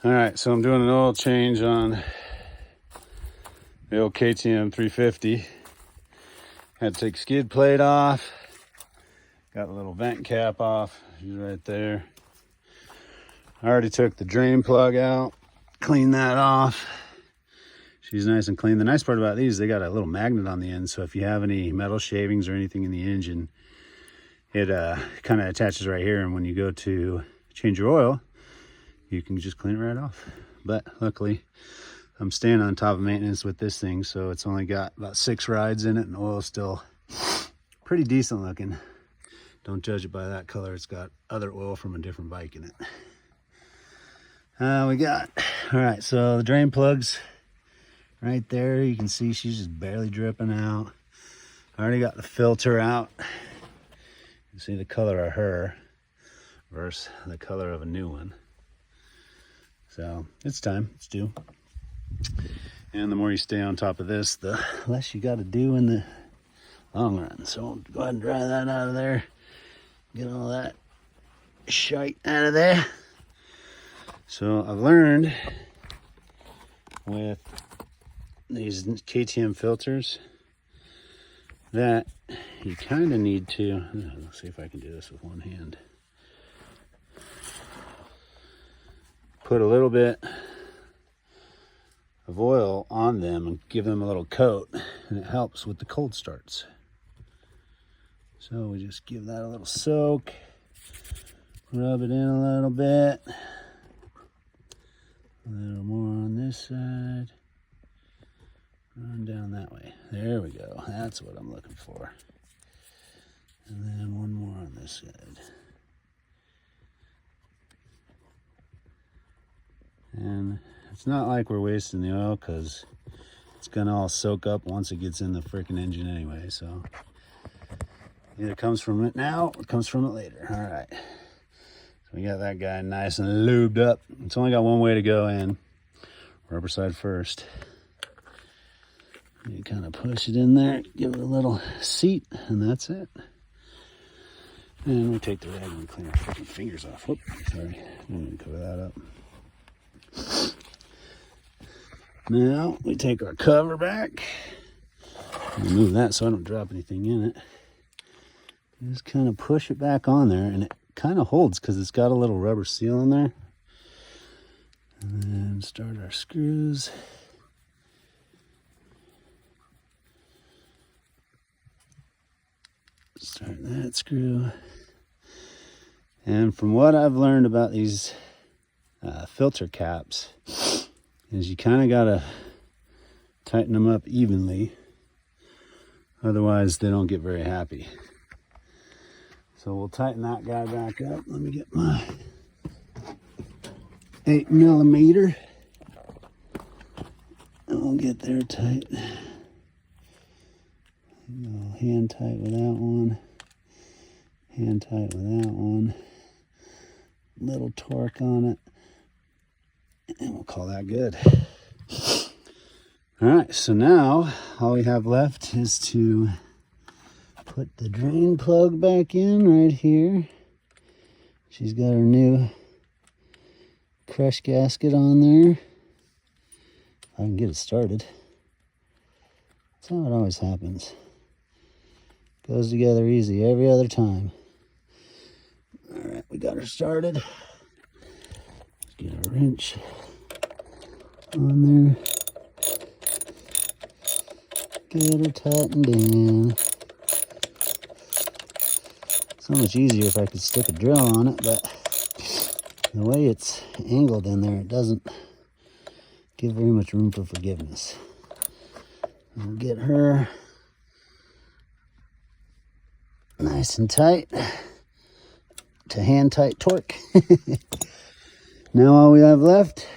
All right, so I'm doing an oil change on the old KTM 350. Had to take skid plate off. Got the little vent cap off. She's right there. I already took the drain plug out, cleaned that off. She's nice and clean. The nice part about these, they got a little magnet on the end, so if you have any metal shavings or anything in the engine, it kind of attaches right here, and when you go to change your oil, you can just clean it right off. But luckily, I'm staying on top of maintenance with this thing, so it's only got about 6 rides in it, and oil's still pretty decent looking. Don't judge it by that color. It's got other oil from a different bike in it. All right, so the drain plug's right there. You can see she's just barely dripping out. I already got the filter out. You see the color of her versus the color of a new one. So it's time, it's due. And the more you stay on top of this, the less you got to do in the long run. So I'll go ahead and dry that out of there. Get all that shite out of there. So I've learned with these KTM filters that you kind of need to, let's see if I can do this with one hand. Put a little bit of oil on them and give them a little coat, and it helps with the cold starts. So we just give that a little soak, rub it in a little bit, a little more on this side, run down that way. There we go, that's what I'm looking for. And then one more on this side. And it's not like we're wasting the oil, because it's gonna all soak up once it gets in the freaking engine anyway. So either it comes from it now or it comes from it later. All right, so we got that guy nice and lubed up. It's only got one way to go in. Rubber side first. You kind of push it in there, give it a little seat, and that's it. And we take the rag and clean our freaking fingers off. Whoop, sorry, I'm gonna cover that up. Now we take our cover back, remove that so I don't drop anything in it. Just kind of push it back on there, and it kind of holds because it's got a little rubber seal in there. And then start our screws. Start that screw. And from what I've learned about these filter caps is you kind of got to tighten them up evenly, otherwise they don't get very happy. So we'll tighten that guy back up. Let me get my 8mm, and we'll get there tight. Hand tight with that one, hand tight with that one, little torque on it, and we'll call that good. All right, so now all we have left is to put the drain plug back in right here. She's got her new crush gasket on there. If I can get it started. That's how it always happens. Goes together easy every other time. All right, we got her started. Let's get our wrench on there. Get her tightened in. So much easier if I could stick a drill on it, but the way it's angled in there, it doesn't give very much room for forgiveness. We'll get her nice and tight to hand tight torque. Now all we have left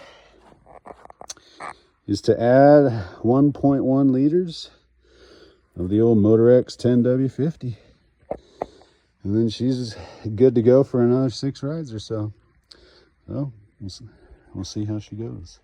is to add 1.1 liters of the old Motorex 10W50. And then she's good to go for another 6 rides or so. So we'll see how she goes.